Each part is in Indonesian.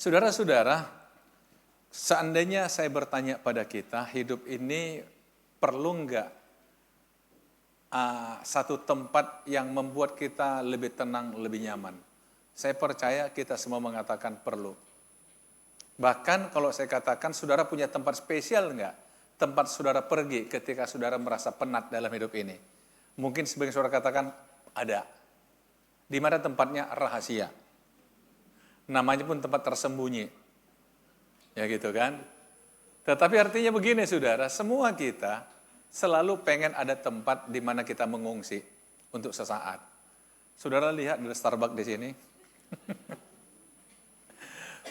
Saudara-saudara, seandainya saya bertanya pada kita, hidup ini perlu enggak satu tempat yang membuat kita lebih tenang, lebih nyaman? Saya percaya kita semua mengatakan perlu. Bahkan kalau saya katakan, saudara punya tempat spesial enggak? Tempat saudara pergi ketika saudara merasa penat dalam hidup ini. Mungkin sebagian saudara katakan, ada. Di mana tempatnya? Rahasia. Namanya pun tempat tersembunyi. Ya gitu kan? Tetapi artinya begini saudara, semua kita selalu pengen ada tempat di mana kita mengungsi untuk sesaat. Saudara lihat ada Starbucks di sini.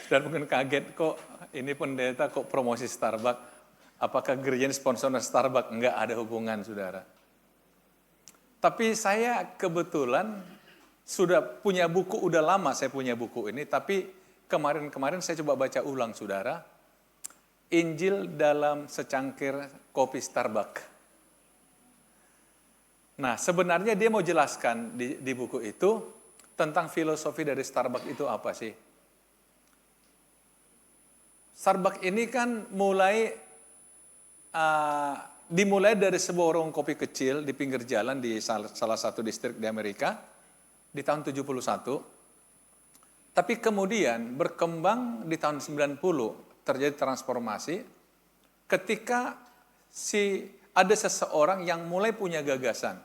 Dan mungkin kaget kok ini pendeta kok promosi Starbucks. Apakah gereja sponsor Starbucks? Enggak ada hubungan saudara. Tapi saya kebetulan sudah punya buku, udah lama saya punya buku ini, tapi kemarin saya coba baca ulang saudara. Injil dalam secangkir kopi Starbucks. Nah sebenarnya dia mau jelaskan di buku itu tentang filosofi dari Starbucks itu apa sih. Starbucks ini kan dimulai dari sebuah warung kopi kecil di pinggir jalan di salah satu distrik di Amerika. Di tahun 71, tapi kemudian berkembang di tahun 90, terjadi transformasi ketika ada seseorang yang mulai punya gagasan.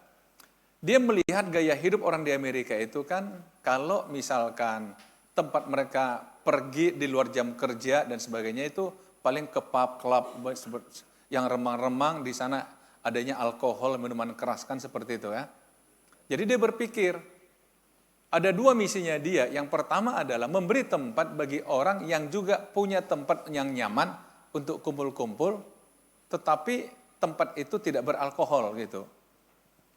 Dia melihat gaya hidup orang di Amerika itu kan, kalau misalkan tempat mereka pergi di luar jam kerja dan sebagainya itu paling ke pub, club, yang remang-remang, di sana adanya alkohol, minuman keras kan seperti itu ya. Jadi dia berpikir, ada dua misinya dia. Yang pertama adalah memberi tempat bagi orang yang juga punya tempat yang nyaman untuk kumpul-kumpul, tetapi tempat itu tidak beralkohol gitu.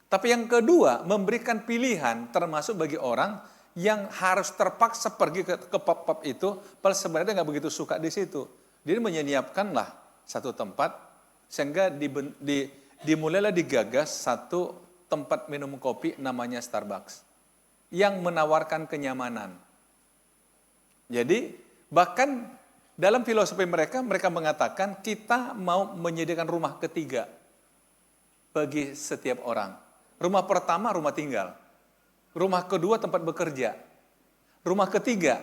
Tapi yang kedua, memberikan pilihan termasuk bagi orang yang harus terpaksa pergi ke pub-pub itu, padahal sebenarnya nggak begitu suka di situ. Dia menyiapkanlah satu tempat, sehingga dimulailah digagas satu tempat minum kopi namanya Starbucks, yang menawarkan kenyamanan. Jadi bahkan dalam filosofi mereka mengatakan kita mau menyediakan rumah ketiga bagi setiap orang. Rumah pertama rumah tinggal. Rumah kedua tempat bekerja. Rumah ketiga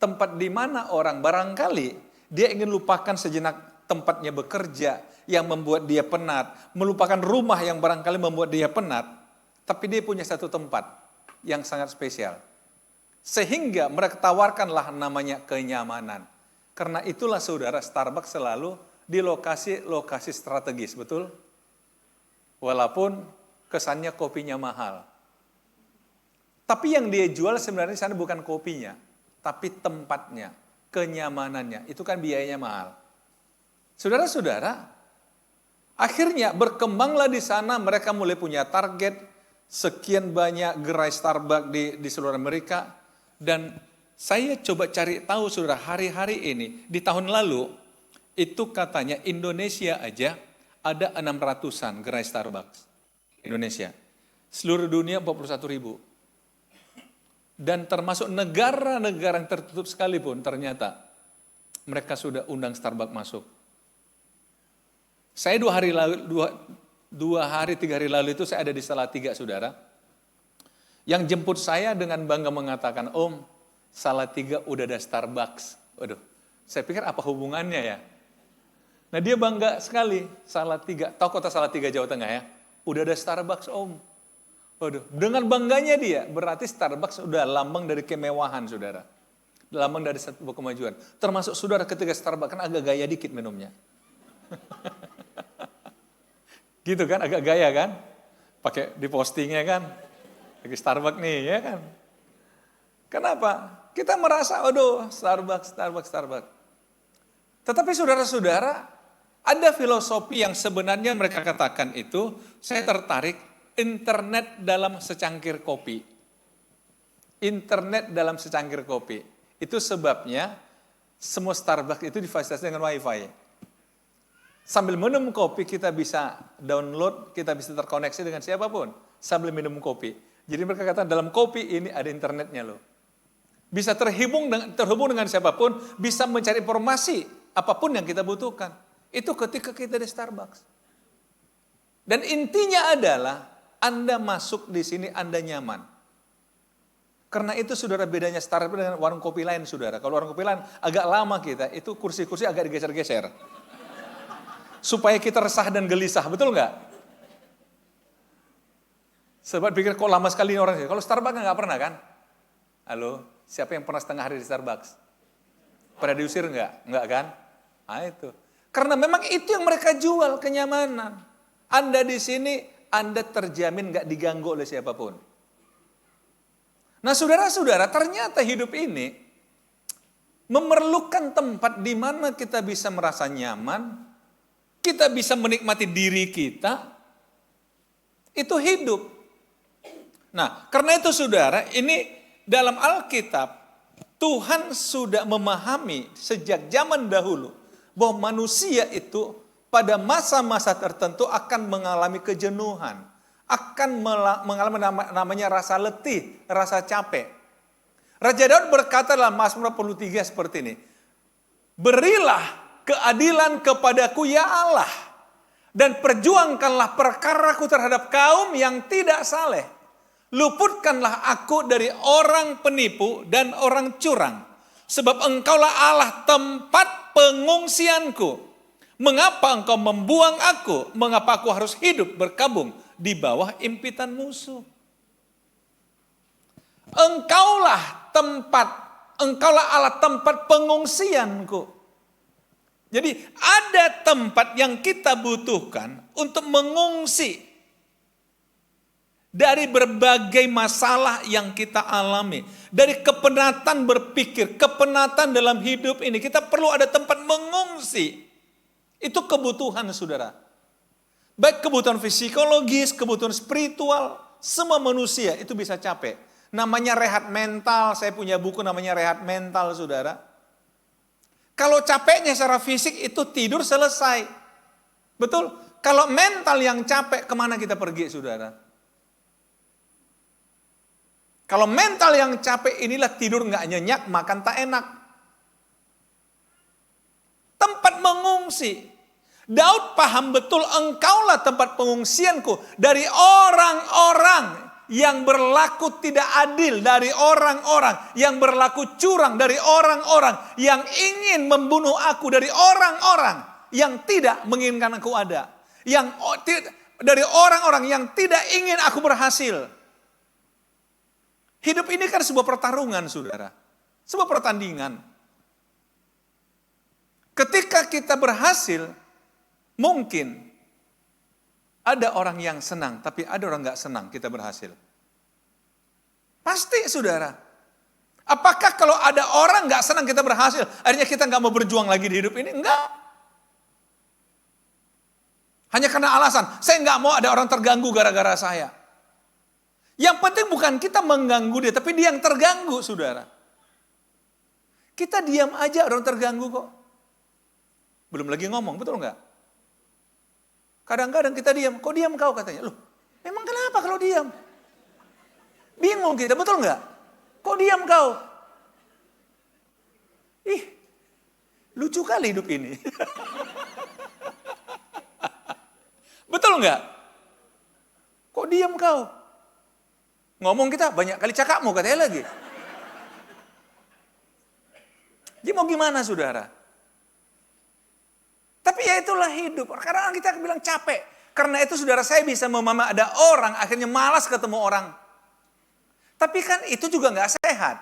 tempat di mana orang barangkali dia ingin lupakan sejenak tempatnya bekerja yang membuat dia penat, melupakan rumah yang barangkali membuat dia penat, tapi dia punya satu tempat yang sangat spesial. Sehingga mereka tawarkanlah namanya kenyamanan. Karena itulah saudara, Starbucks selalu di lokasi-lokasi strategis, betul? Walaupun kesannya kopinya mahal. Tapi yang dia jual sebenarnya sana bukan kopinya, tapi tempatnya, kenyamanannya. Itu kan biayanya mahal. Saudara-saudara, akhirnya berkembanglah di sana, mereka mulai punya target, sekian banyak gerai Starbucks di seluruh Amerika. Dan saya coba cari tahu saudara, hari-hari ini, di tahun lalu, itu katanya Indonesia aja ada 600-an gerai Starbucks. Indonesia. Seluruh dunia 41.000. Dan termasuk negara-negara yang tertutup sekalipun ternyata mereka sudah undang Starbucks masuk. Saya 3 hari lalu itu saya ada di Salatiga, saudara. Yang jemput saya dengan bangga mengatakan, Om, Salatiga udah ada Starbucks. Waduh, saya pikir apa hubungannya ya? Nah dia bangga sekali, Salatiga, tahu kota Salatiga, Jawa Tengah ya? Udah ada Starbucks, Om. Waduh, dengan bangganya dia, berarti Starbucks udah lambang dari kemewahan, saudara. Lambang dari sebuah kemajuan. Termasuk saudara ketika Starbucks kan agak gaya dikit minumnya. Gitu kan, agak gaya kan? Pakai di postingnya kan? Lagi Starbucks nih, ya kan? Kenapa? Kita merasa, aduh, Starbucks. Tetapi saudara-saudara, ada filosofi yang sebenarnya mereka katakan itu, saya tertarik, internet dalam secangkir kopi. Internet dalam secangkir kopi. Itu sebabnya semua Starbucks itu difasilitasi dengan WiFi. Sambil minum kopi kita bisa download, kita bisa terkoneksi dengan siapapun sambil minum kopi. Jadi mereka katakan dalam kopi ini ada internetnya loh. bisa terhubung dengan siapapun, bisa mencari informasi apapun yang kita butuhkan. Itu ketika kita di Starbucks. Dan intinya adalah Anda masuk di sini, Anda nyaman. Karena itu saudara, bedanya Starbucks dengan warung kopi lain saudara. Kalau warung kopi lain agak lama kita, itu kursi-kursi agak digeser-geser. Supaya kita resah dan gelisah, betul nggak? Sebab pikir kok lama sekali ini orang. Kalau Starbucks nggak pernah kan? Halo, siapa yang pernah setengah hari di Starbucks? Pernah diusir nggak? Nggak kan? Nah itu. Karena memang itu yang mereka jual, kenyamanan. Anda di sini, Anda terjamin nggak diganggu oleh siapapun. Nah saudara-saudara, ternyata hidup ini memerlukan tempat di mana kita bisa merasa nyaman, kita bisa menikmati diri kita, itu hidup. Nah, karena itu saudara, ini dalam Alkitab, Tuhan sudah memahami sejak zaman dahulu bahwa manusia itu pada masa-masa tertentu akan mengalami kejenuhan, akan mengalami namanya rasa letih, rasa capek. Raja Daud berkata dalam Mazmur 43 seperti ini, berilah keadilan kepadaku ya Allah, dan perjuangkanlah perkaraku terhadap kaum yang tidak saleh. Luputkanlah aku dari orang penipu dan orang curang. Sebab engkaulah Allah tempat pengungsianku. Mengapa engkau membuang aku? Mengapa aku harus hidup berkabung di bawah impitan musuh? Engkaulah Allah tempat pengungsianku. Jadi ada tempat yang kita butuhkan untuk mengungsi dari berbagai masalah yang kita alami. Dari kepenatan berpikir, kepenatan dalam hidup ini. Kita perlu ada tempat mengungsi. Itu kebutuhan saudara. Baik kebutuhan psikologis, kebutuhan spiritual. Semua manusia itu bisa capek. Namanya rehat mental. Saya punya buku namanya rehat mental saudara. Kalau capeknya secara fisik itu tidur selesai. Betul? Kalau mental yang capek, kemana kita pergi saudara? Kalau mental yang capek inilah tidur nggak nyenyak, makan tak enak. Tempat mengungsi. Daud paham betul, engkaulah tempat pengungsianku dari orang-orang yang berlaku tidak adil, dari orang-orang yang berlaku curang, dari orang-orang yang ingin membunuh aku, dari orang-orang yang tidak menginginkan aku ada, dari orang-orang yang tidak ingin aku berhasil. Hidup ini kan sebuah pertarungan, saudara. Sebuah pertandingan. Ketika kita berhasil, mungkin ada orang yang senang, tapi ada orang gak senang kita berhasil. Pasti, saudara. Apakah kalau ada orang gak senang kita berhasil, akhirnya kita gak mau berjuang lagi di hidup ini? Enggak. Hanya karena alasan, saya gak mau ada orang terganggu gara-gara saya. Yang penting bukan kita mengganggu dia, tapi dia yang terganggu, saudara. Kita diam aja, orang terganggu kok. Belum lagi ngomong, betul nggak? Kadang-kadang kita diam, kok diam kau katanya? Loh, memang kenapa kalau diam? Bingung kita, betul nggak? Kok diam kau? Ih, lucu kali hidup ini. Betul nggak? Kok diam kau? Ngomong kita banyak kali cakapmu katanya lagi. Jadi mau gimana saudara? Tapi ya itulah hidup. Kadang kita bilang capek. Karena itu saudara, saya bisa memahami ada orang akhirnya malas ketemu orang. Tapi kan itu juga gak sehat.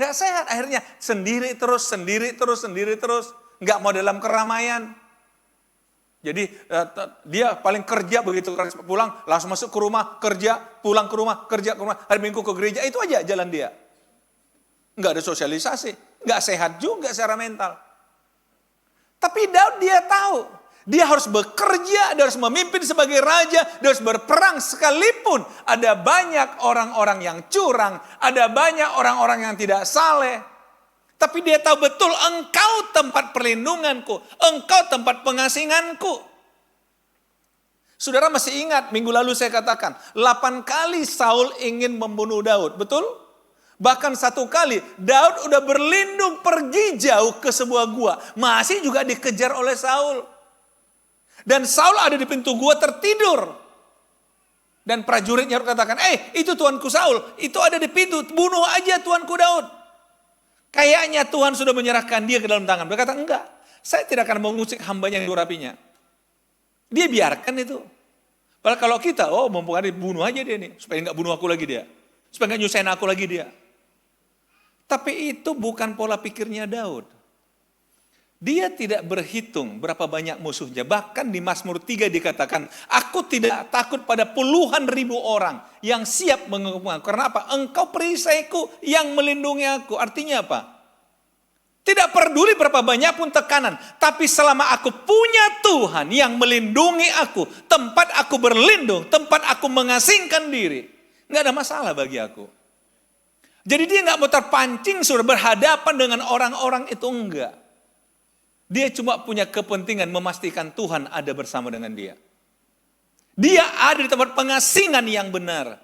Gak sehat, akhirnya sendiri terus. Gak mau dalam keramaian. Jadi dia paling kerja begitu pulang langsung masuk ke rumah, kerja, pulang ke rumah, kerja ke rumah, hari Minggu ke gereja, itu aja jalan dia. Enggak ada sosialisasi, enggak sehat juga secara mental. Tapi Daud dia tahu, dia harus bekerja, dia harus memimpin sebagai raja, dia harus berperang sekalipun ada banyak orang-orang yang curang, ada banyak orang-orang yang tidak saleh. Tapi dia tahu betul engkau tempat perlindunganku. Engkau tempat pengasinganku. Saudara masih ingat minggu lalu saya katakan. 8 kali Saul ingin membunuh Daud. Betul? Bahkan satu kali Daud udah berlindung pergi jauh ke sebuah gua. Masih juga dikejar oleh Saul. Dan Saul ada di pintu gua tertidur. Dan prajuritnya katakan, itu tuanku Saul, itu ada di pintu, bunuh aja tuanku Daud. Kayaknya Tuhan sudah menyerahkan dia ke dalam tangan. Dia kata, enggak, saya tidak akan mengusik hambanya yang durapinya. Dia biarkan itu. Padahal kalau kita, mumpung ada bunuh aja dia nih, supaya enggak bunuh aku lagi dia. Supaya enggak nyusahin aku lagi dia. Tapi itu bukan pola pikirnya Daud. Dia tidak berhitung berapa banyak musuhnya. Bahkan di Mazmur 3 dikatakan, aku tidak takut pada puluhan ribu orang yang siap menghukum aku. Karena apa? Engkau perisaiku yang melindungi aku. Artinya apa? Tidak peduli berapa banyak pun tekanan. Tapi selama aku punya Tuhan yang melindungi aku, tempat aku berlindung, tempat aku mengasingkan diri, nggak ada masalah bagi aku. Jadi dia nggak mau terpancing sudah berhadapan dengan orang-orang itu, enggak. Dia cuma punya kepentingan memastikan Tuhan ada bersama dengan dia. Dia ada di tempat pengasingan yang benar.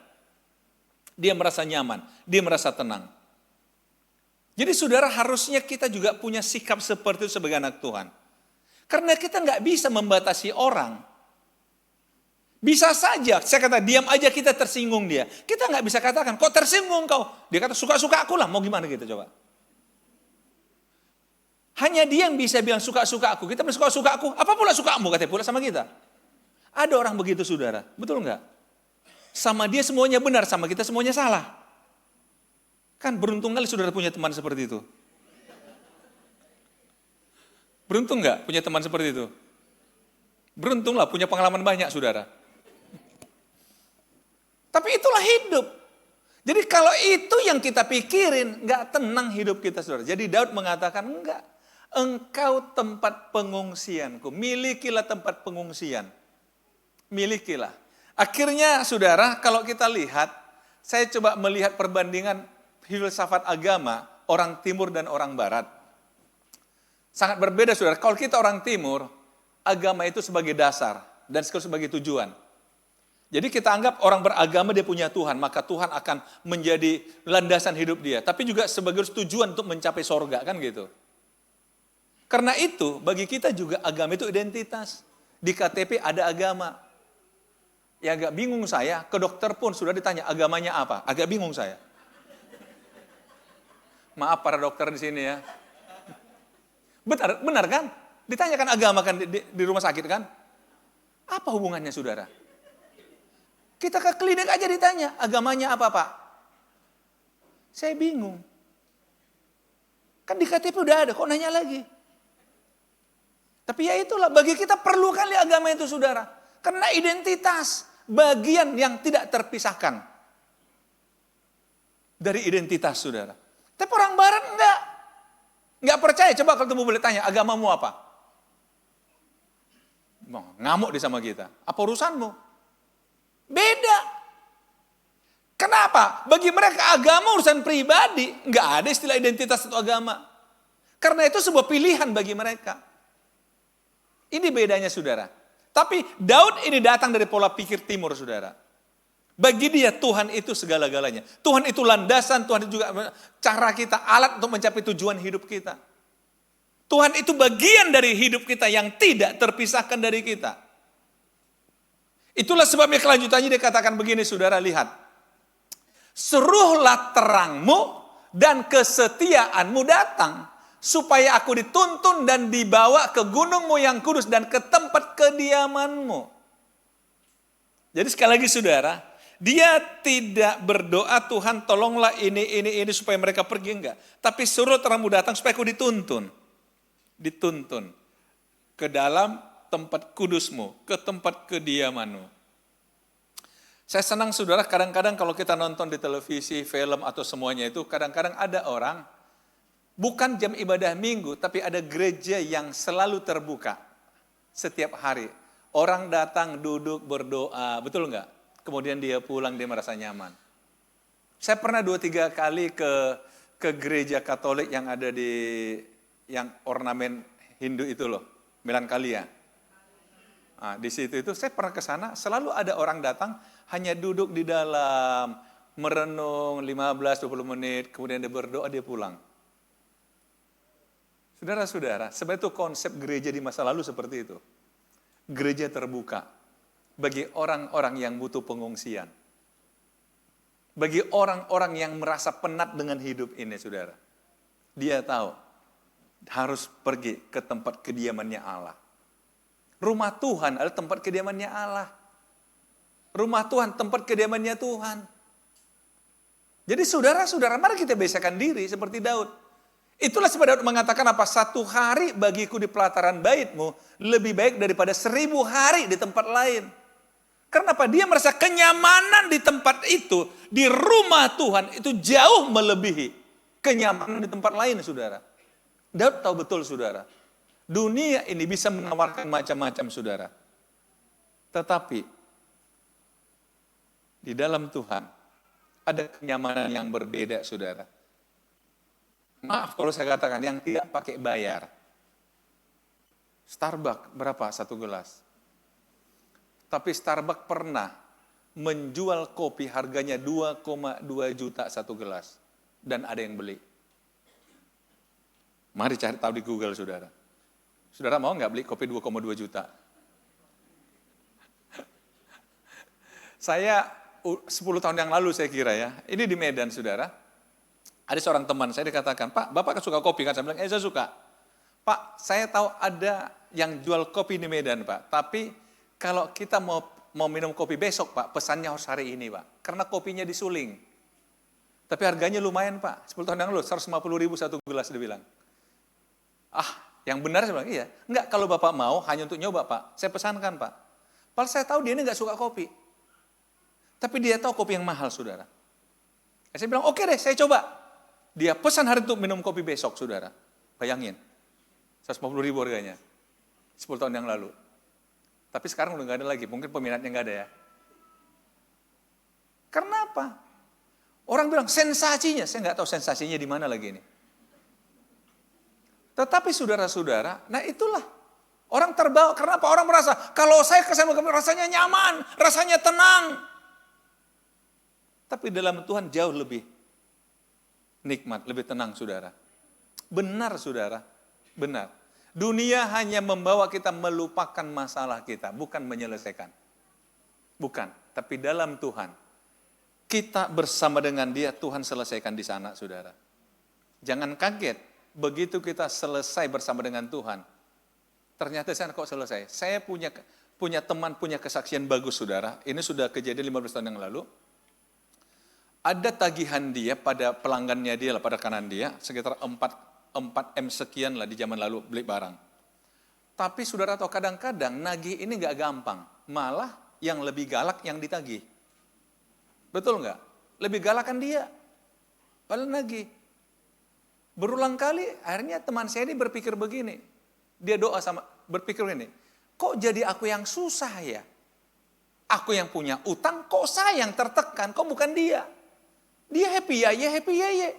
Dia merasa nyaman, dia merasa tenang. Jadi saudara, harusnya kita juga punya sikap seperti itu sebagai anak Tuhan. Karena kita nggak bisa membatasi orang. Bisa saja, saya kata diam aja kita tersinggung dia. Kita nggak bisa katakan, kok tersinggung kau? Dia kata suka-suka aku lah, mau gimana kita coba? Hanya dia yang bisa bilang suka-suka aku. Kita bilang suka-suka aku, apa pula sukamu katanya pula sama kita. Ada orang begitu saudara, betul nggak? Sama dia semuanya benar, sama kita semuanya salah. Kan beruntung kali saudara punya teman seperti itu. Beruntung nggak punya teman seperti itu? Beruntunglah punya pengalaman banyak saudara. Tapi itulah hidup. Jadi kalau itu yang kita pikirin, nggak tenang hidup kita saudara. Jadi Daud mengatakan, enggak. Engkau tempat pengungsianku, milikilah tempat pengungsian. Milikilah. Akhirnya saudara, kalau kita lihat, saya coba melihat perbandingan filsafat agama orang timur dan orang barat. Sangat berbeda saudara. Kalau kita orang timur, agama itu sebagai dasar dan sebagai tujuan. Jadi kita anggap orang beragama dia punya Tuhan, maka Tuhan akan menjadi landasan hidup dia. Tapi juga sebagai tujuan untuk mencapai sorga, kan gitu. Karena itu bagi kita juga agama itu identitas. Di KTP ada agama. Ya agak bingung saya, ke dokter pun sudah ditanya agamanya apa. Agak bingung saya. Maaf para dokter di sini ya. Benar kan? Ditanyakan agama kan di rumah sakit kan? Apa hubungannya saudara? Kita ke klinik aja ditanya, agamanya apa Pak? Saya bingung. Kan di KTP udah ada, kok nanya lagi? Tapi ya itulah, bagi kita perlu kali agama itu saudara. Karena identitas, bagian yang tidak terpisahkan dari identitas saudara. Tapi orang barat enggak. Enggak percaya, coba kalau kamu boleh tanya, agamamu apa? Ngamuk dia sama kita. Apa urusanmu? Beda. Kenapa? Bagi mereka agama urusan pribadi. Enggak ada istilah identitas atau agama. Karena itu sebuah pilihan bagi mereka. Ini bedanya saudara. Tapi Daud ini datang dari pola pikir timur saudara. Bagi dia Tuhan itu segala-galanya. Tuhan itu landasan, Tuhan itu juga cara kita, alat untuk mencapai tujuan hidup kita. Tuhan itu bagian dari hidup kita yang tidak terpisahkan dari kita. Itulah sebabnya kelanjutannya dikatakan begini saudara, lihat. Seruhlah terangmu dan kesetiaanmu datang, supaya aku dituntun dan dibawa ke gunungmu yang kudus dan ke tempat kediamanmu. Jadi sekali lagi saudara, dia tidak berdoa Tuhan tolonglah ini supaya mereka pergi, enggak. Tapi suruh terangmu datang supaya aku dituntun. Dituntun ke dalam tempat kudusmu, ke tempat kediamanmu. Saya senang saudara, kadang-kadang kalau kita nonton di televisi, film atau semuanya itu, kadang-kadang ada orang, bukan jam ibadah minggu, tapi ada gereja yang selalu terbuka setiap hari. Orang datang, duduk, berdoa, betul enggak? Kemudian dia pulang, dia merasa nyaman. Saya pernah 2-3 kali ke gereja Katolik yang ada di, yang ornamen Hindu itu loh, Melankalia. Nah, di situ itu saya pernah ke sana, selalu ada orang datang hanya duduk di dalam, merenung 15-20 menit, kemudian dia berdoa, dia pulang. Saudara-saudara, sebenarnya itu konsep gereja di masa lalu seperti itu. Gereja terbuka bagi orang-orang yang butuh pengungsian. Bagi orang-orang yang merasa penat dengan hidup ini, saudara. Dia tahu harus pergi ke tempat kediamannya Allah. Rumah Tuhan adalah tempat kediamannya Allah. Rumah Tuhan, tempat kediamannya Tuhan. Jadi saudara-saudara, mari kita biasakan diri seperti Daud. Itulah sebab Daud mengatakan apa? 1 hari bagiku di pelataran bait-Mu lebih baik daripada 1000 hari di tempat lain. Karena apa? Dia merasa kenyamanan di tempat itu, di rumah Tuhan, itu jauh melebihi kenyamanan di tempat lain, saudara. Daud tahu betul, saudara. Dunia ini bisa menawarkan macam-macam, saudara. Tetapi, di dalam Tuhan, ada kenyamanan yang berbeda, saudara. Maaf kalau saya katakan, yang tidak pakai bayar. Starbucks berapa satu gelas? Tapi Starbucks pernah menjual kopi harganya 2,2 juta satu gelas. Dan ada yang beli. Mari cari tahu di Google, saudara. Saudara mau nggak beli kopi 2,2 juta? Saya 10 tahun yang lalu saya kira ya, ini di Medan, saudara. Ada seorang teman saya dikatakan, Pak, Bapak suka kopi kan? Saya bilang, saya suka. Pak, saya tahu ada yang jual kopi di Medan, Pak. Tapi kalau kita mau minum kopi besok, Pak, pesannya harus hari ini, Pak. Karena kopinya disuling. Tapi harganya lumayan, Pak. 10 tahun yang lalu, 150.000 satu gelas, dia bilang. Yang benar saya bilang, iya. Enggak, kalau Bapak mau, hanya untuk nyoba, Pak. Saya pesankan, Pak. Padahal saya tahu dia ini enggak suka kopi. Tapi dia tahu kopi yang mahal, saudara. Saya bilang, oke deh, saya coba. Dia pesan hari itu minum kopi besok, saudara. Bayangin. 150.000 harganya. 10 tahun yang lalu. Tapi sekarang udah nggak ada lagi, mungkin peminatnya nggak ada ya. Karena apa? Orang bilang sensasinya, saya nggak tahu sensasinya di mana lagi ini. Tetapi saudara-saudara, nah itulah orang terbawa. Karena apa? Orang merasa kalau saya kesana rasanya nyaman, rasanya tenang. Tapi dalam Tuhan jauh lebih nikmat, lebih tenang, saudara. Benar, saudara, benar. Dunia hanya membawa kita melupakan masalah kita, bukan menyelesaikan. Bukan, tapi dalam Tuhan, kita bersama dengan Dia, Tuhan selesaikan di sana, saudara. Jangan kaget, begitu kita selesai bersama dengan Tuhan, ternyata saya kok selesai. Saya punya teman, punya kesaksian bagus, saudara. Ini sudah kejadian 15 tahun yang lalu. Ada tagihan dia pada pelanggannya dia, pada kanan dia, sekitar 4M sekian lah di zaman lalu beli barang. Tapi saudara tahu kadang-kadang nagih ini nggak gampang. Malah yang lebih galak yang ditagih. Betul nggak? Lebih galak kan dia. Padahal nagih. Berulang kali akhirnya teman saya ini berpikir begini. Dia berpikir begini. Kok jadi aku yang susah ya? Aku yang punya utang, kok saya yang tertekan? Kok bukan dia? Dia happy ya, happy ya.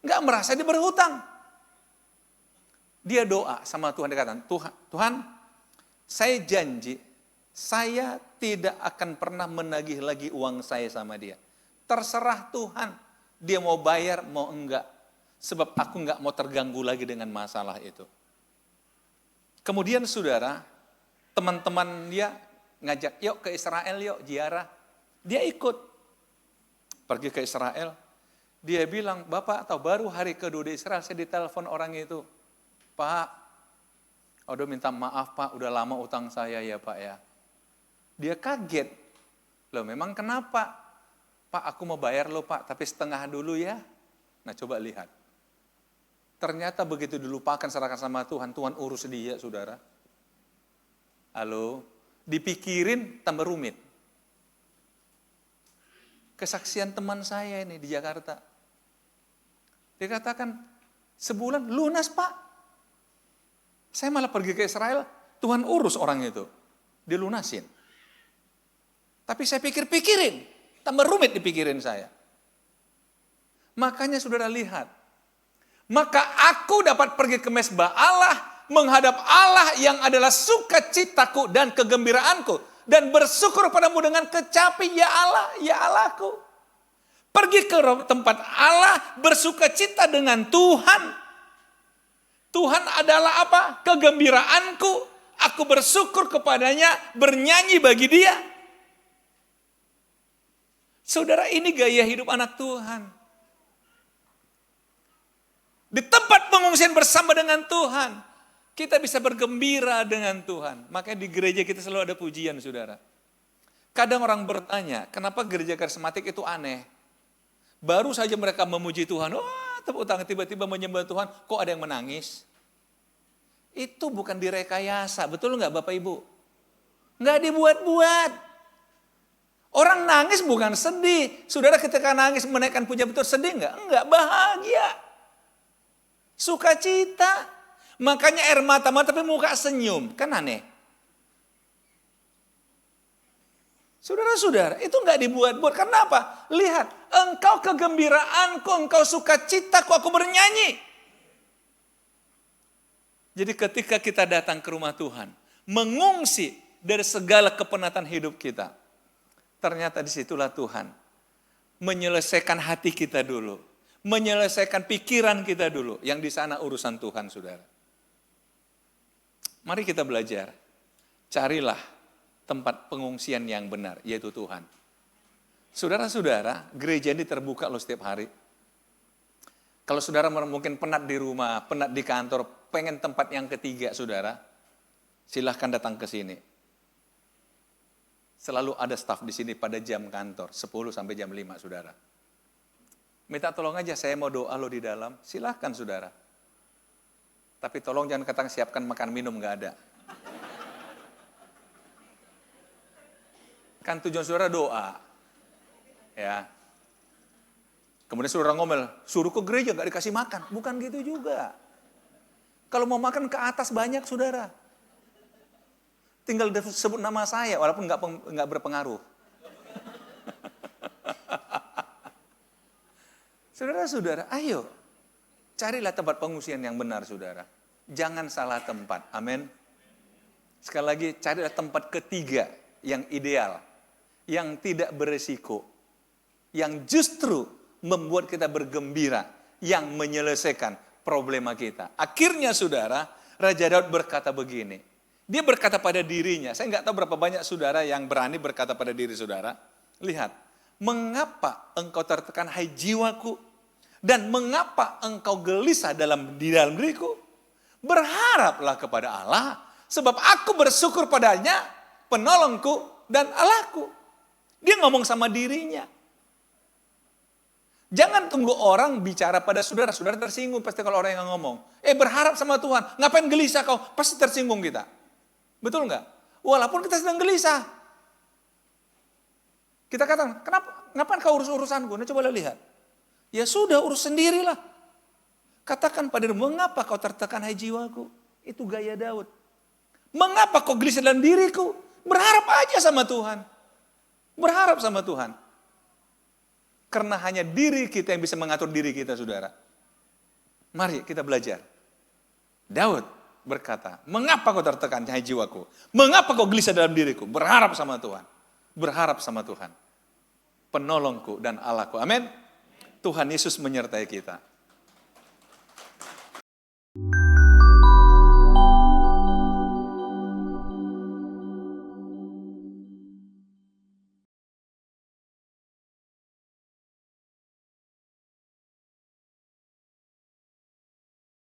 Nggak merasa dia berhutang. Dia doa sama Tuhan, dia katakan, Tuhan, saya janji, saya tidak akan pernah menagih lagi uang saya sama dia. Terserah Tuhan, dia mau bayar, mau enggak. Sebab aku enggak mau terganggu lagi dengan masalah itu. Kemudian saudara, teman-teman dia ngajak, yuk ke Israel, yuk ziarah. Dia ikut, pergi ke Israel. Dia bilang, Bapak tahu baru hari kedua di Israel saya ditelepon orang itu. Pak, udah minta maaf Pak, udah lama utang saya ya Pak ya. Dia kaget. Loh memang kenapa? Pak aku mau bayar lo Pak, tapi setengah dulu ya. Nah coba lihat. Ternyata begitu dilupakan serahkan sama Tuhan, Tuhan urus dia saudara. Halo, dipikirin tambah rumit. Kesaksian teman saya ini di Jakarta. Dia katakan, sebulan lunas Pak. Saya malah pergi ke Israel, Tuhan urus orang itu. Dilunasin. Tapi saya pikir-pikirin, tambah rumit dipikirin saya. Makanya saudara lihat, maka aku dapat pergi ke mesbah Allah, menghadap Allah yang adalah sukacitaku dan kegembiraanku. dan bersyukur padamu dengan kecapi, ya Allah, ya Allahku. Pergi ke tempat Allah, bersuka cita dengan Tuhan. Tuhan adalah apa? Kegembiraanku. Aku bersyukur kepadanya, bernyanyi bagi dia. Saudara, ini gaya hidup anak Tuhan. Di tempat pengungsian bersama dengan Tuhan, kita bisa bergembira dengan Tuhan. Makanya di gereja kita selalu ada pujian, saudara. Kadang orang bertanya, kenapa gereja karismatik itu aneh? Baru saja mereka memuji Tuhan, wah tepuk tangan, tiba-tiba menyembah Tuhan, kok ada yang menangis? Itu bukan direkayasa, betul nggak Bapak Ibu? Nggak dibuat-buat. Orang nangis bukan sedih. Saudara ketika nangis menaikkan puja betul, sedih nggak? Enggak, bahagia. Sukacita. Makanya air mata tapi muka senyum, kan aneh. Saudara-saudara, itu nggak dibuat-buat. Karena apa? Lihat, engkau kegembiraanku, engkau sukacitaku, aku bernyanyi. Jadi ketika kita datang ke rumah Tuhan, mengungsi dari segala kepenatan hidup kita, ternyata disitulah Tuhan menyelesaikan hati kita dulu, menyelesaikan pikiran kita dulu, yang di sana urusan Tuhan, saudara. Mari kita belajar, carilah tempat pengungsian yang benar, yaitu Tuhan. Saudara-saudara, gereja ini terbuka loh setiap hari. Kalau saudara mungkin penat di rumah, penat di kantor, pengen tempat yang ketiga, saudara, silahkan datang ke sini. Selalu ada staf di sini pada jam kantor, 10 sampai jam 5, saudara. Minta tolong aja, saya mau doa lo di dalam, silahkan saudara. Tapi tolong jangan katakan siapkan makan minum, nggak ada. Kan tujuan saudara doa. Ya. Kemudian saudara ngomel, suruh ke gereja nggak dikasih makan. Bukan gitu juga. Kalau mau makan ke atas banyak, saudara. Tinggal sebut nama saya, walaupun nggak berpengaruh. Saudara-saudara, ayo. Carilah tempat pengungsian yang benar, saudara. Jangan salah tempat, amin. Sekali lagi, carilah tempat ketiga yang ideal, yang tidak beresiko, yang justru membuat kita bergembira, yang menyelesaikan problema kita. Akhirnya saudara, Raja Daud berkata begini. Dia berkata pada dirinya, saya nggak tahu berapa banyak saudara yang berani berkata pada diri saudara. Lihat, mengapa engkau tertekan hai jiwaku? Dan mengapa engkau gelisah di dalam diriku? Berharaplah kepada Allah, sebab aku bersyukur padanya, penolongku dan Allahku. Dia ngomong sama dirinya. Jangan tunggu orang bicara pada saudara. Saudara tersinggung pasti kalau orang yang ngomong. Berharap sama Tuhan. Ngapain gelisah kau? Pasti tersinggung kita. Betul nggak? Walaupun kita sedang gelisah. Kita katakan, kenapa? Ngapain kau urus urusanku? Nah, coba lihat. Ya sudah, urus sendirilah. Katakan pada dirimu, mengapa kau tertekan hai jiwaku? Itu gaya Daud. Mengapa kau gelisah dalam diriku? Berharap aja sama Tuhan. Berharap sama Tuhan. Karena hanya diri kita yang bisa mengatur diri kita, saudara. Mari kita belajar. Daud berkata, mengapa kau tertekan hai jiwaku? Mengapa kau gelisah dalam diriku? Berharap sama Tuhan. Berharap sama Tuhan. Penolongku dan Allahku. Amin. Tuhan Yesus menyertai kita.